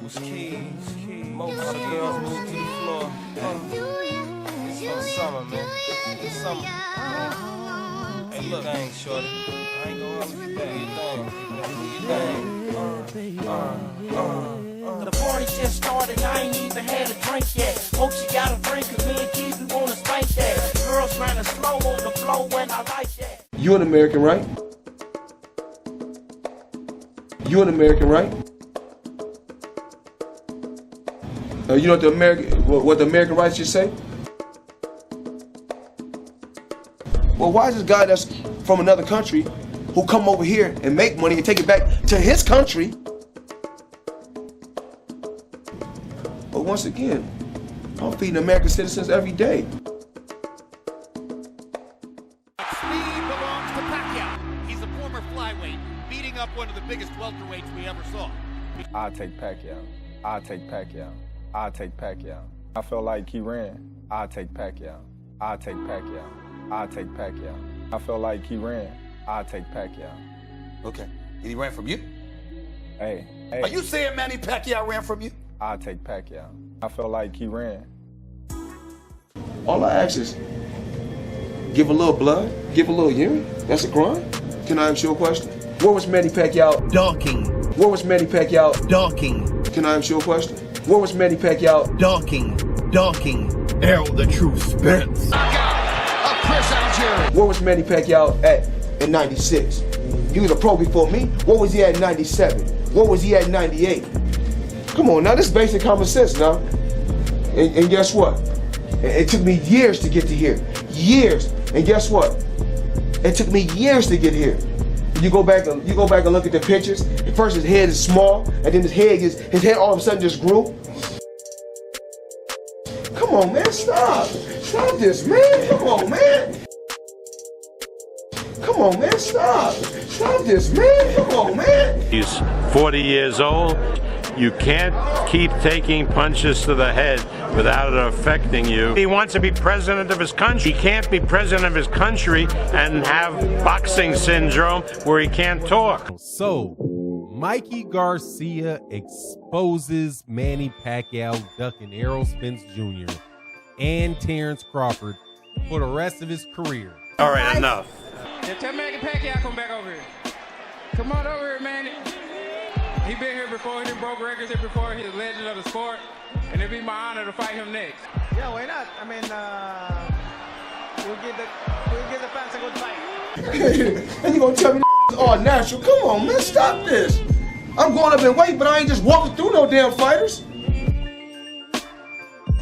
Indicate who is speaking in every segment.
Speaker 1: was keys. Most of the girls moved to the floor. It's for the summer, man. It's summer. Hey, look, I ain't shorty. I ain't gonna hold you back. Do your thing.
Speaker 2: The party just started, I ain't even had a drink yet. Hope she got a drink, cause me and Keith, we wanna spank that. Girls running slow on the floor when I like that.
Speaker 3: You an American, right? You an American, right? You know what the American rights just say? Well, why is this guy that's from another country who come over here and make money and take it back to his country? But once again, I'm feeding American citizens every day.
Speaker 4: Speed belongs to Pacquiao. He's a former flyweight, beating up one of the biggest welterweights we ever saw.
Speaker 5: I'll take Pacquiao. I'll take Pacquiao. I'll take Pacquiao. I feel like he ran. I'll take Pacquiao. I'll take Pacquiao. I'll take Pacquiao. I feel like he ran. I'll take Pacquiao.
Speaker 4: Okay. And he ran from you?
Speaker 5: Hey.
Speaker 4: Are you saying Manny Pacquiao ran from you?
Speaker 5: I'll take Pacquiao. I feel like he ran.
Speaker 3: All I ask is, give a little blood, give a little urine. That's a crime. Can I ask you a question? Where was Manny Pacquiao?
Speaker 2: Dunking.
Speaker 3: Where was Manny Pacquiao?
Speaker 2: Dunking.
Speaker 3: Can I ask you a question? Where was Manny Pacquiao?
Speaker 2: Dunking. Errol the true Spence.
Speaker 3: Where was Manny Pacquiao at in 96? He was a pro before me. What was he at in 97? What was he at in 98? Come on now, this is basic common sense now. And guess what? It took me years to get to here. Years. And guess what? It took me years to get here. You go back and look at the pictures. At first his head is small, and then his head all of a sudden just grew. Come on, man, stop. Stop this, man. Come on, man. Come on, man, stop. Stop this, man. Come on, man.
Speaker 6: He's 40 years old. You can't keep taking punches to the head without it affecting you. He wants to be president of his country. He can't be president of his country and have boxing syndrome where he can't talk.
Speaker 7: So, Mikey Garcia exposes Manny Pacquiao ducking Errol Spence Jr. and Terence Crawford for the rest of his career.
Speaker 6: All right, enough.
Speaker 8: Yeah, tell Manny Pacquiao come back over here. Come on over here, Manny. He been here before, he broke records here before, he's a legend of the sport, and it'd be my honor to fight him next.
Speaker 9: Yeah, why not? I mean, we'll give the fans a good fight.
Speaker 3: And you gonna tell me this is all natural? Come on, man, stop this. I'm going up in weight, but I ain't just walking through no damn fighters.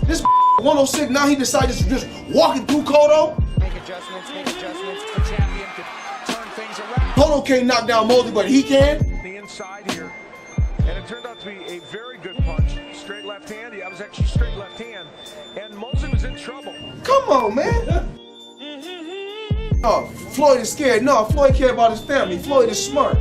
Speaker 3: This 106, now he decided to just walking through Cotto.
Speaker 9: Make adjustments. The champion could turn things around.
Speaker 3: Cotto can't knock down Mosley, but he can.
Speaker 10: The inside here, and it turned out to be a very good punch. Straight left hand. Yeah, it was actually straight left hand, and Mosley was in trouble.
Speaker 3: Come on, man. Oh, Floyd is scared. No, Floyd cares about his family. Floyd is smart.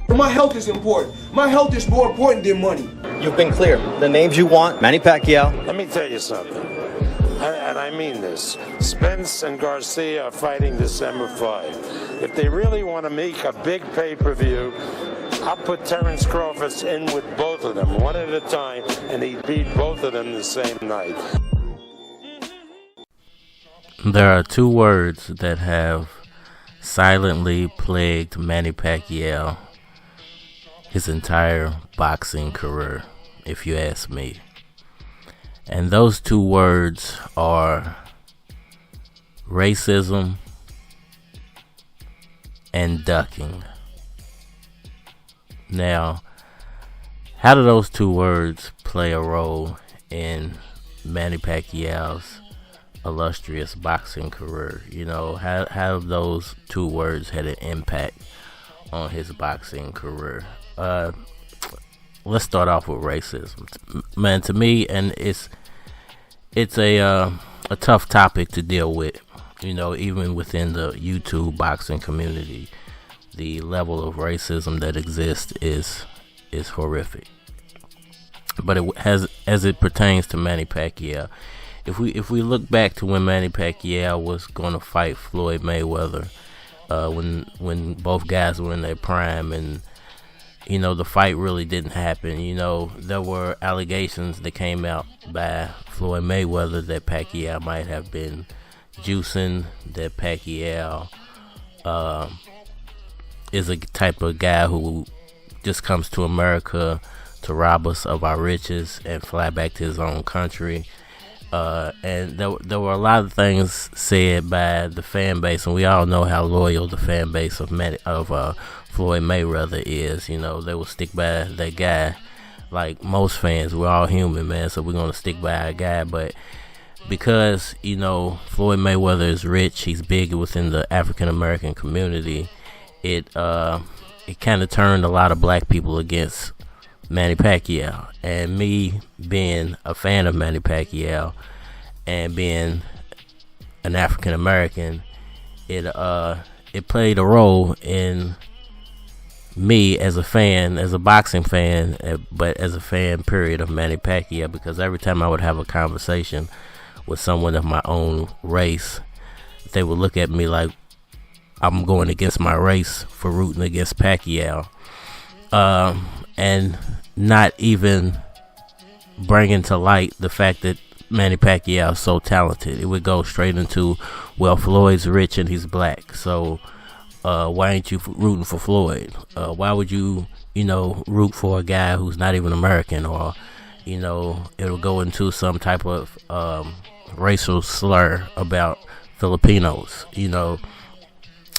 Speaker 3: My health is important. My health is more important than money.
Speaker 11: You've been clear. The names you want: Manny Pacquiao.
Speaker 6: Let me tell you something, and I mean this. Spence and Garcia are fighting December 5. If they really want to make a big pay-per-view, I'll put Terence Crawford in with both of them, one at a time, and he beat both of them the same night.
Speaker 12: There are two words that have silently plagued Manny Pacquiao his entire boxing career, if you ask me. And those two words are racism and ducking. Now, how do those two words play a role in Manny Pacquiao's illustrious boxing career? You know, how have those two words had an impact on his boxing career? Let's start off with racism. Man, to me, and it's a tough topic to deal with. You know, even within the YouTube boxing community, the level of racism that exists is horrific. But as it pertains to Manny Pacquiao, if we look back to when Manny Pacquiao was going to fight Floyd Mayweather, when both guys were in their prime, and the fight really didn't happen. There were allegations that came out by Floyd Mayweather that Pacquiao might have been juicing, that Pacquiao is a type of guy who just comes to America to rob us of our riches and fly back to his own country. And there were a lot of things said by the fan base, and we all know how loyal the fan base of Floyd Mayweather is. They will stick by that guy. Like most fans, we're all human, man, so we're going to stick by our guy. But because, Floyd Mayweather is rich, he's big within the African-American community, it kind of turned a lot of black people against Manny Pacquiao. And me being a fan of Manny Pacquiao and being an African American, it played a role in me as a fan, as a boxing fan, but as a fan period of Manny Pacquiao, because every time I would have a conversation with someone of my own race, they would look at me like I'm going against my race for rooting against Pacquiao. And not even bringing to light the fact that Manny Pacquiao is so talented. It would go straight into, well, Floyd's rich and he's black, so why ain't you rooting for Floyd? Why would you, root for a guy who's not even American? Or, it'll go into some type of racial slur about Filipinos,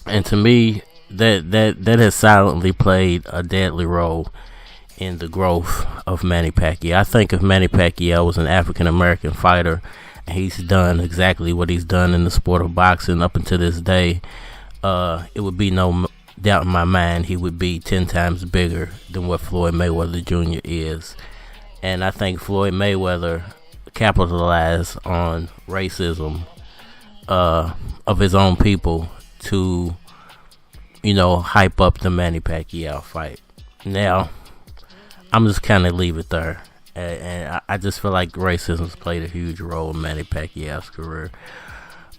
Speaker 12: And to me, that has silently played a deadly role in the growth of Manny Pacquiao. I think if Manny Pacquiao was an African American fighter, and he's done exactly what he's done in the sport of boxing up until this day, it would be no doubt in my mind he would be 10 times bigger than what Floyd Mayweather Jr. is. And I think Floyd Mayweather capitalized on racism of his own people to, hype up the Manny Pacquiao fight. Now, I'm just kind of leave it there. And I just feel like racism's played a huge role in Manny Pacquiao's career.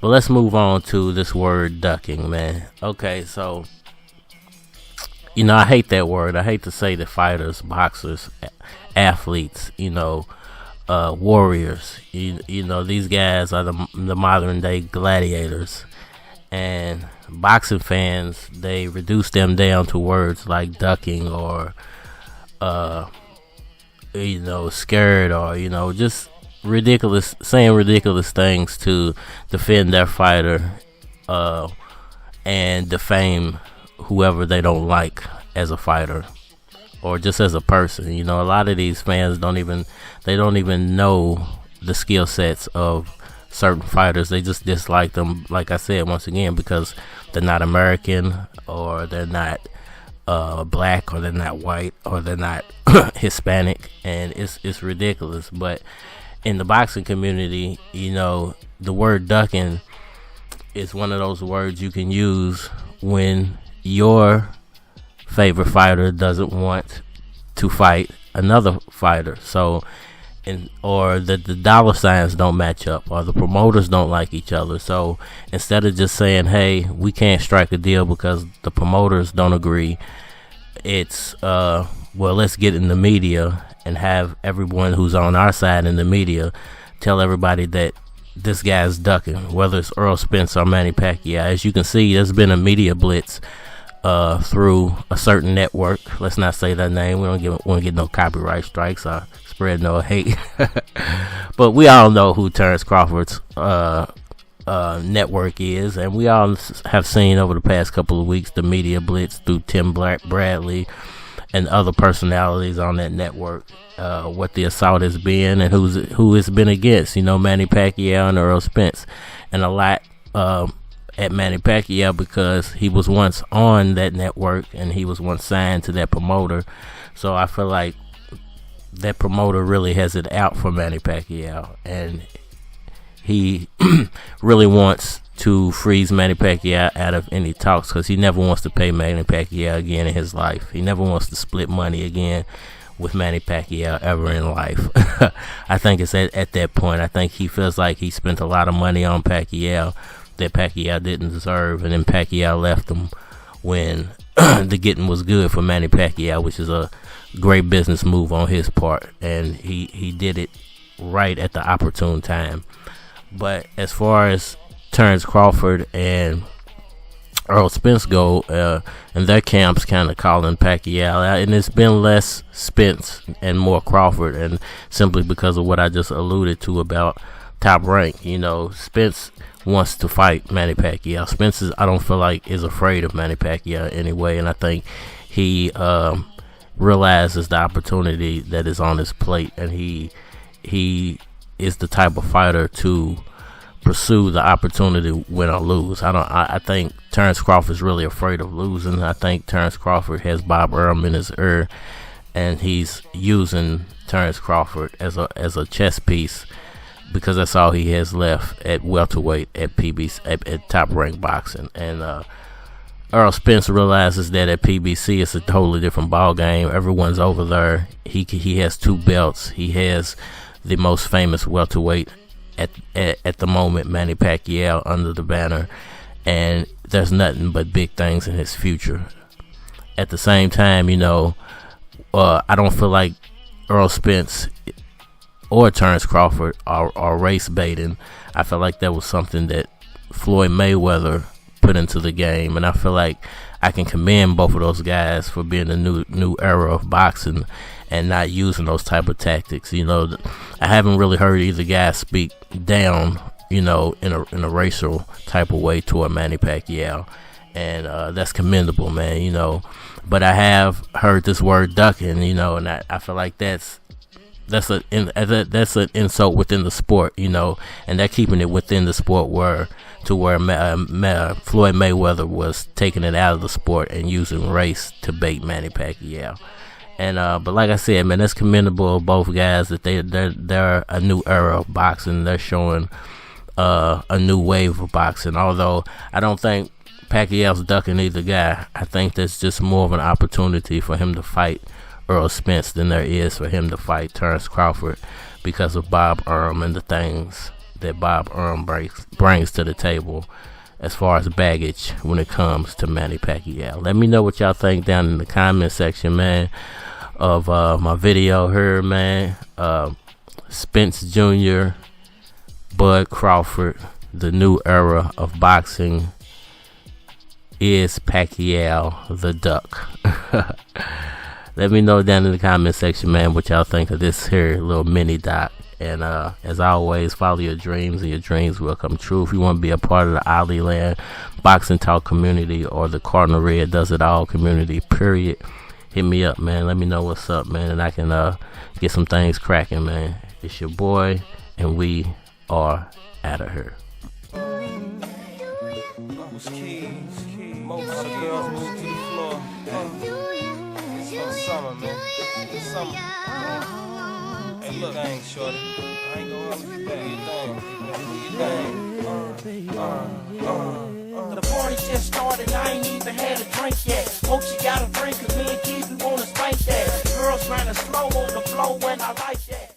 Speaker 12: But let's move on to this word ducking, man. Okay, so, I hate that word. I hate to say that fighters, boxers, athletes, warriors, these guys are the modern day gladiators. And boxing fans, they reduce them down to words like ducking or, scared or, just saying ridiculous things to defend their fighter and defame whoever they don't like as a fighter or just as a person. A lot of these fans don't even know the skill sets of certain fighters. They just dislike them, like I said, once again, because they're not American, or they're not black, or they're not white, or they're not Hispanic, and it's ridiculous. But in the boxing community, the word ducking is one of those words you can use when your favorite fighter doesn't want to fight another fighter. So, or that the dollar signs don't match up, or the promoters don't like each other. So instead of just saying, hey, we can't strike a deal because the promoters don't agree, it's, well, let's get in the media and have everyone who's on our side in the media tell everybody that this guy's ducking, whether it's Errol Spence or Manny Pacquiao. As you can see, there's been a media blitz through a certain network. Let's not say that name. We don't want to get no copyright strikes or spread no hate. But we all know who Terence Crawford's network is, and we all have seen over the past couple of weeks the media blitz through Tim Bradley and other personalities on that network, what the assault has been and who it's been against, Manny Pacquiao and Errol Spence, and a lot at Manny Pacquiao because he was once on that network and he was once signed to that promoter. So I feel like that promoter really has it out for Manny Pacquiao, and he really wants to freeze Manny Pacquiao out of any talks because he never wants to pay Manny Pacquiao again in his life. He never wants to split money again with Manny Pacquiao ever in life. I think it's at that point. I think he feels like he spent a lot of money on Pacquiao that Pacquiao didn't deserve, and then Pacquiao left him when the getting was good for Manny Pacquiao, which is a great business move on his part, and he did it right at the opportune time. But as far as Terence Crawford and Errol Spence go, and their camps kind of calling Pacquiao out, and it's been less Spence and more Crawford, and simply because of what I just alluded to about Top Rank. You know, Spence wants to fight Manny Pacquiao. Spence I don't feel like is afraid of Manny Pacquiao anyway, and I think he realizes the opportunity that is on his plate, and he is the type of fighter to pursue the opportunity, win or lose. I think Terence Crawford is really afraid of losing. I think Terence Crawford has Bob Earl in his ear, and he's using Terence Crawford as a chess piece, because that's all he has left at welterweight at PBC at Top Rank Boxing. And Errol Spence realizes that at PBC it's a totally different ball game. Everyone's over there. He has 2 belts. He has the most famous welterweight at the moment, Manny Pacquiao, under the banner, and there's nothing but big things in his future. At the same time, you know, I don't feel like Errol Spence or Terence Crawford are race baiting. I feel like that was something that Floyd Mayweather put into the game, and I feel like I can commend both of those guys for being a new era of boxing and not using those type of tactics. You know, I haven't really heard either guy speak down, you know, in a racial type of way toward Manny Pacquiao, and that's commendable, man. You know, but I have heard this word ducking, you know, and I feel like that's an insult within the sport, you know, and they're keeping it within the sport where Floyd Mayweather was taking it out of the sport and using race to bait Manny Pacquiao. And but like I said, man, that's commendable of both guys, that they're a new era of boxing. They're showing a new wave of boxing. Although I don't think Pacquiao's ducking either guy. I think that's just more of an opportunity for him to fight Errol Spence than there is for him to fight Terence Crawford, because of Bob Earl and the things that Bob Earl brings to the table as far as baggage when it comes to Manny Pacquiao. Let me know what y'all think down in the comment section, man, of my video here, man. Spence Jr., Bud Crawford, the new era of boxing. Is Pacquiao the duck? Let me know down in the comment section, man, what y'all think of this here little mini doc. And as always, follow your dreams, and your dreams will come true. If you want to be a part of the Ollieland Boxing Talk community or the Cardinalred Does It All community, period, hit me up, man. Let me know what's up, man, and I can get some things cracking, man. It's your boy, and we are out of here.
Speaker 1: Most girls move to the floor. It's summer, man. It's summer. Hey, look, I ain't shorty. I ain't gonna hold you back. Do your thing.
Speaker 2: The party just started, I ain't even had a